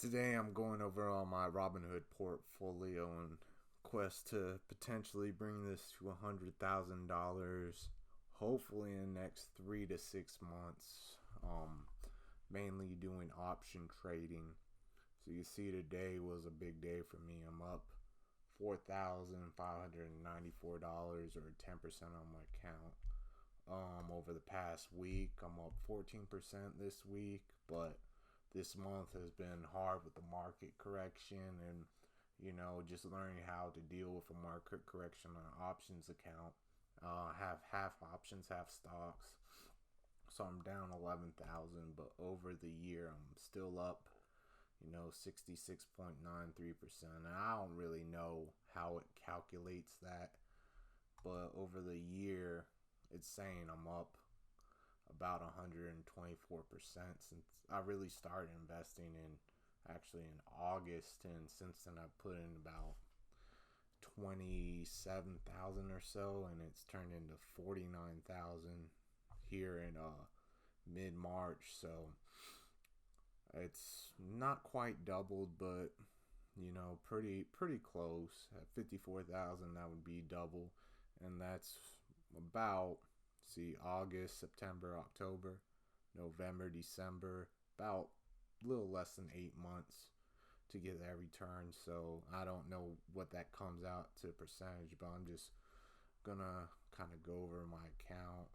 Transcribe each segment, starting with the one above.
Today I'm going over all my Robinhood portfolio and quest to potentially bring this to $100,000, hopefully in the next 3 to 6 months. Mainly doing option trading. So you see, today was a big day for me. I'm up $4,594 or 10% on my account. Over the past week, I'm up 14% this week, but this month has been hard with the market correction and just learning how to deal with a market correction on an options account. Have half options, half stocks. So I'm down 11,000, but over the year I'm still up, 66.93%. And I don't really know how it calculates that, but over the year it's saying I'm up about 124% since I really started investing in August, and since then I put in about 27,000 or so, and it's turned into 49,000 here in mid-March. So it's not quite doubled, but pretty close. At 54,000, that would be double, and that's about, see, August, September, October, November, December, about a little less than 8 months to get that return. So I don't know what that comes out to percentage, but I'm just gonna kind of go over my account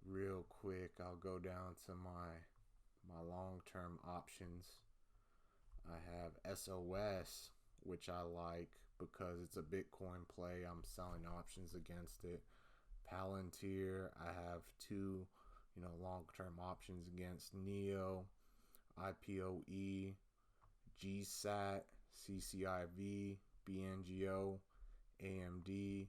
real quick. I'll go down to my long-term options. I have SOS, which I like because it's a Bitcoin play. I'm selling options against it. Palantir, I have two, long-term options against Neo, IPOE, GSAT, CCIV, BNGO, AMD,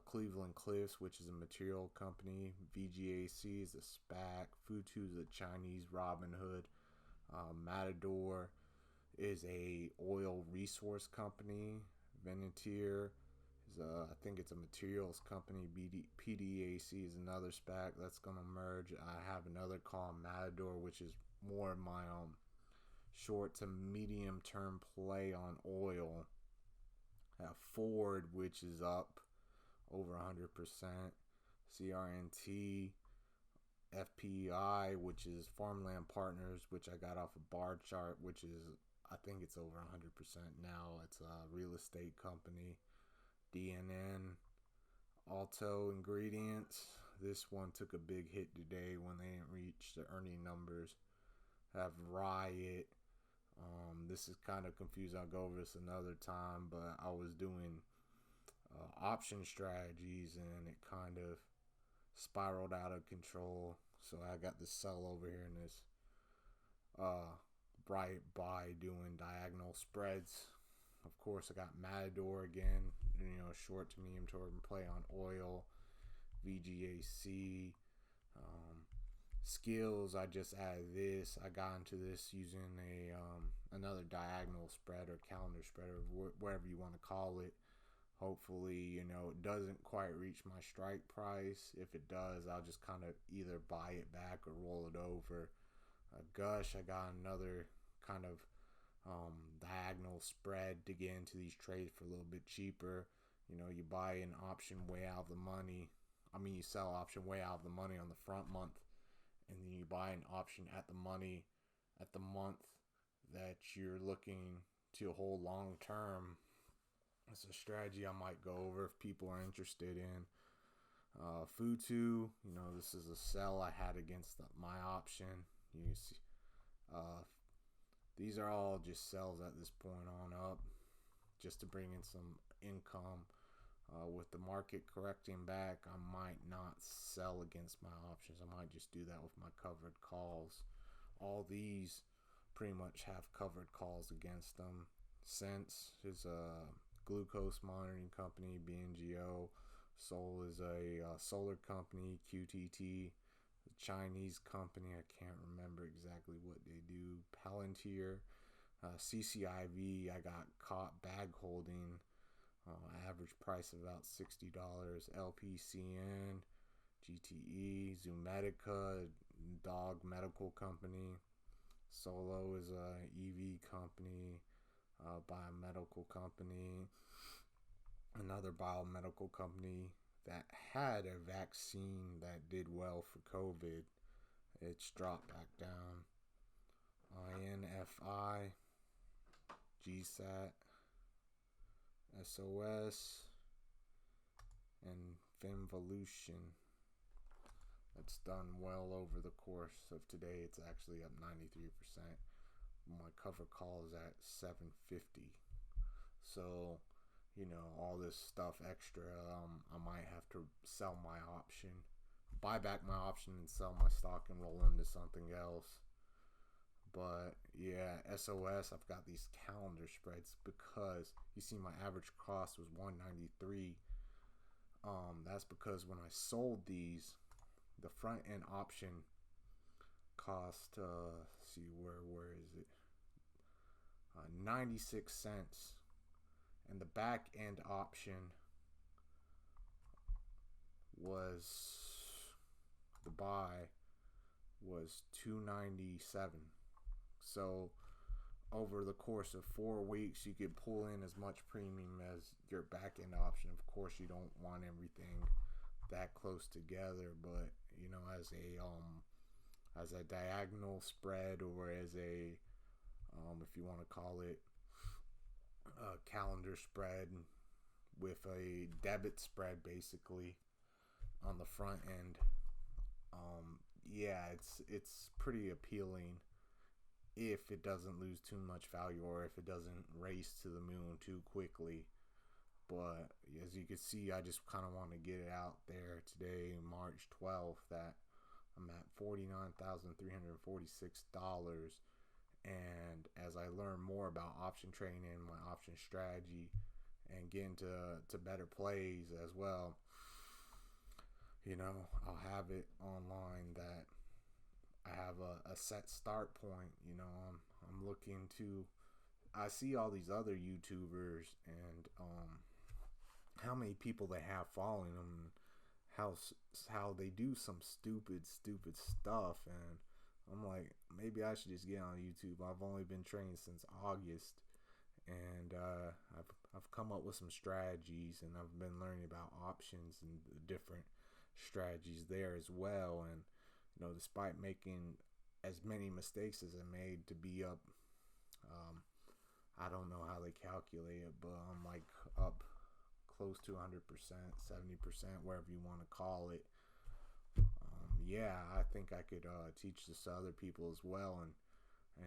Cleveland Cliffs, which is a material company, VGAC is a SPAC, Futu is a Chinese Robinhood, Matador is a oil resource company, Venetir is I think it's a materials company, PDAC is another SPAC that's going to merge. I have another called Matador, which is more of my short to medium term play on oil. I have Ford, which is up over 100%. CRNT, FPI, which is Farmland Partners, which I got off a bar chart, which is, I think it's over 100% now. It's a real estate company. DNN, Alto Ingredients. This one took a big hit today when they didn't reach the earning numbers. Have Riot. This is kind of confusing. I'll go over this another time, but I was doing option strategies and it kind of spiraled out of control. So I got this sell over here in this bright buy doing diagonal spreads. Of course, I got Matador again, short to medium term play on oil, VGAC, skills. I just added this. I got into this using another diagonal spread or calendar spread or whatever you want to call it. Hopefully, it doesn't quite reach my strike price. If it does, I'll just kind of either buy it back or roll it over. Gush, I got another kind of diagonal spread to get into these trades for a little bit cheaper. You buy an option way out of the money. You sell option way out of the money on the front month, and then you buy an option at the money at the month that you're looking to hold long term. It's a strategy I might go over if people are interested in. Futu, this is a sell I had against my option. You see, these are all just sells at this point on up, just to bring in some income. With the market correcting back, I might not sell against my options. I might just do that with my covered calls. All these pretty much have covered calls against them. Sense is a glucose monitoring company, BNGO. Sol is a solar company, QTT. A Chinese company, I can't remember exactly what they do. Palantir, CCIV, I got caught bag holding. Average price of about $60. LPCN, GTE, Zoomatica, dog medical company. Solo is a EV company, biomedical company, another biomedical company that had a vaccine that did well for COVID. It's dropped back down. INFI, GSAT, SOS, and Finvolution. That's done well over the course of today. It's actually up 93%. My cover call is at 750. So, all this stuff extra, I might have to sell my option, buy back my option and sell my stock and roll into something else. But yeah, SOS, I've got these calendar spreads because you see my average cost was 193. That's because when I sold these, the front end option cost see where is it 96 cents, and the back end option was, the buy was 297. So over the course of 4 weeks, you could pull in as much premium as your back end option. Of course, you don't want everything that close together, but as a diagonal spread, or as a if you want to call it a calendar spread with a debit spread basically on the front end, yeah, it's pretty appealing if it doesn't lose too much value, or if it doesn't race to the moon too quickly. But as you can see, I just kind of want to get it out there today, March 12th, that I'm at $49,346. And as I learn more about option trading and my option strategy and get into better plays as well, I'll have it online that I have a set start point. I'm looking to, I see all these other YouTubers and how many people they have following them, how they do some stupid stuff, and I'm like, maybe I should just get on YouTube. I've only been training since August, and I've come up with some strategies, and I've been learning about options and the different strategies there as well. And despite making as many mistakes as I made to be up, I don't know how they calculate it, but I'm like up close to 100%, 70%, wherever you want to call it. Yeah, I think I could teach this to other people as well, and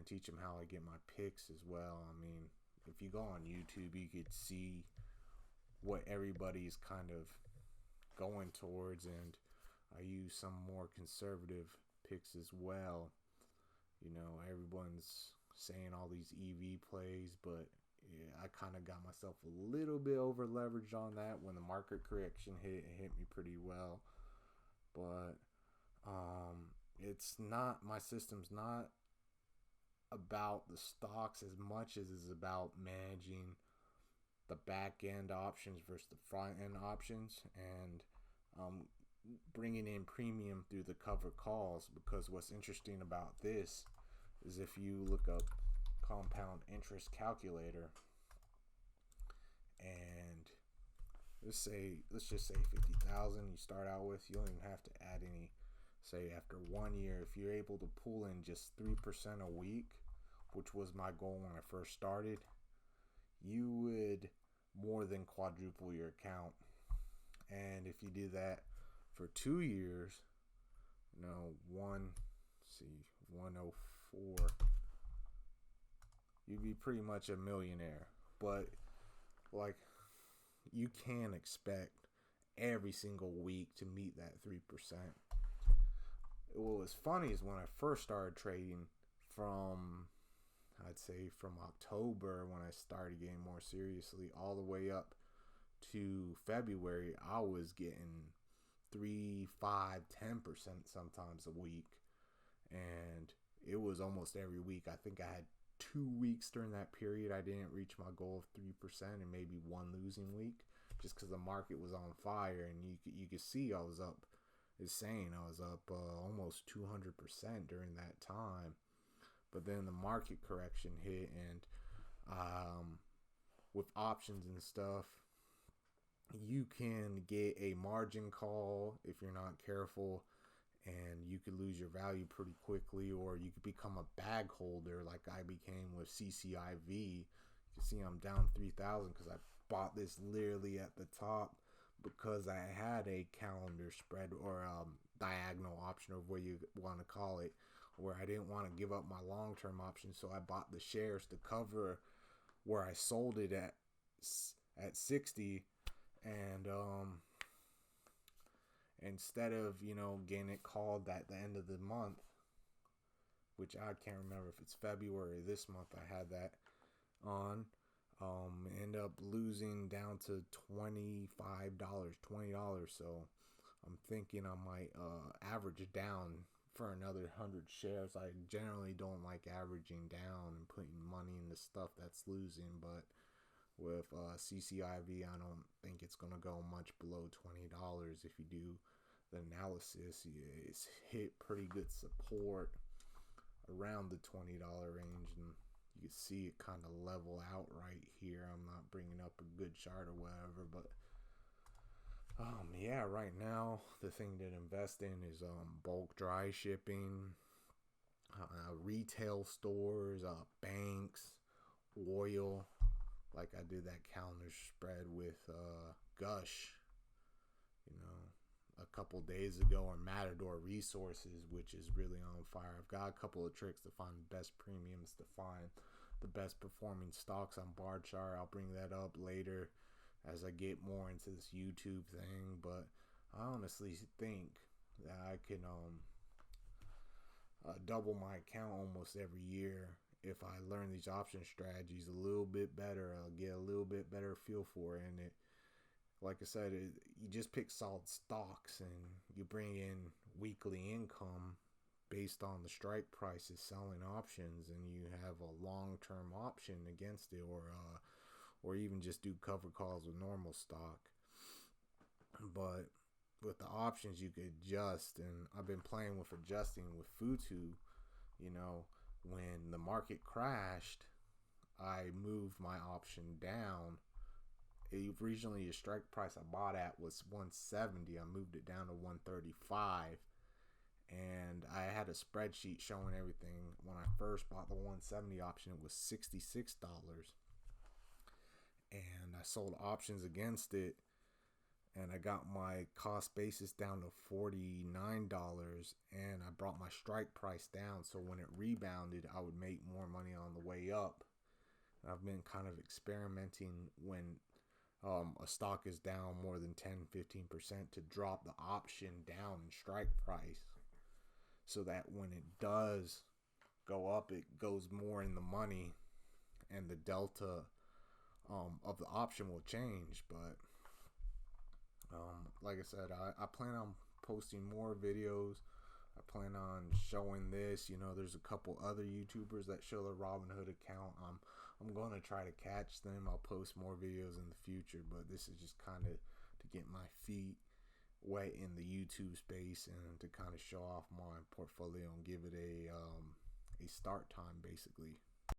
teach them how I get my picks as well. I mean, if you go on YouTube, you could see what everybody's kind of going towards, and I use some more conservative picks as well. Everyone's saying all these EV plays, but yeah, I kind of got myself a little bit over leveraged on that. When the market correction hit, it hit me pretty well. But it's not, my system's not about the stocks as much as it's about managing the back end options versus the front end options, and bringing in premium through the cover calls. Because what's interesting about this is if you look up compound interest calculator, and let's just say 50,000 you start out with, you don't even have to add any. Say after 1 year, if you're able to pull in just 3% a week, which was my goal when I first started, you would more than quadruple your account. And if you do that for 2 years, 104, you'd be pretty much a millionaire. But like, you can expect every single week to meet that 3%. What was funny is when I first started trading, I'd say from October, when I started getting more seriously, all the way up to February, I was getting 3, 5, 10% sometimes a week. And it was almost every week. I think I had 2 weeks during that period I didn't reach my goal of 3%, and maybe one losing week, just because the market was on fire. And you could see I was up, it's saying I was up almost 200% during that time. But then the market correction hit, and with options and stuff, you can get a margin call if you're not careful, and you could lose your value pretty quickly, or you could become a bag holder like I became with CCIV. You can see I'm down 3,000 because I bought this literally at the top because I had a calendar spread, or diagonal option, or what you want to call it, where I didn't want to give up my long-term option, so I bought the shares to cover where I sold it at 60. And instead of getting it called at the end of the month, which I can't remember if it's February or this month I had that on, end up losing down to $25, $20. So I'm thinking I might average down for another 100 shares. I generally don't like averaging down and putting money into stuff that's losing, but with CCIV, I don't think it's going to go much below $20. If you do the analysis, it's hit pretty good support around the $20 range, and you can see it kind of level out right here. I'm not bringing up a good chart or whatever, but yeah, right now the thing to invest in is bulk dry shipping, retail stores, banks, oil. Like I did that calendar spread with Gush, a couple days ago, or Matador Resources, which is really on fire. I've got a couple of tricks to find the best premiums, to find the best performing stocks on bar chart. I'll bring that up later as I get more into this YouTube thing, but I honestly think that I can double my account almost every year if I learn these option strategies a little bit better. I'll get a little bit better feel for it. And it, like I said, you just pick solid stocks and you bring in weekly income based on the strike prices selling options, and you have a long-term option against it, or even just do cover calls with normal stock. But with the options, you could adjust, and I've been playing with adjusting with Futu. When the market crashed, I moved my option down. Originally, the strike price I bought at was 170. I moved it down to 135, and I had a spreadsheet showing everything. When I first bought the 170 option, it was $66, and I sold options against it, and I got my cost basis down to $49, and I brought my strike price down, so when it rebounded, I would make more money on the way up. And I've been kind of experimenting when a stock is down more than 10-15% to drop the option down in strike price, so that when it does go up, it goes more in the money, and the delta of the option will change. But like I said, I plan on posting more videos. I plan on showing this. There's a couple other YouTubers that show their Robinhood account. I'm going to try to catch them. I'll post more videos in the future, but this is just kind of to get my feet wet in the YouTube space and to kind of show off my portfolio and give it a start time, basically.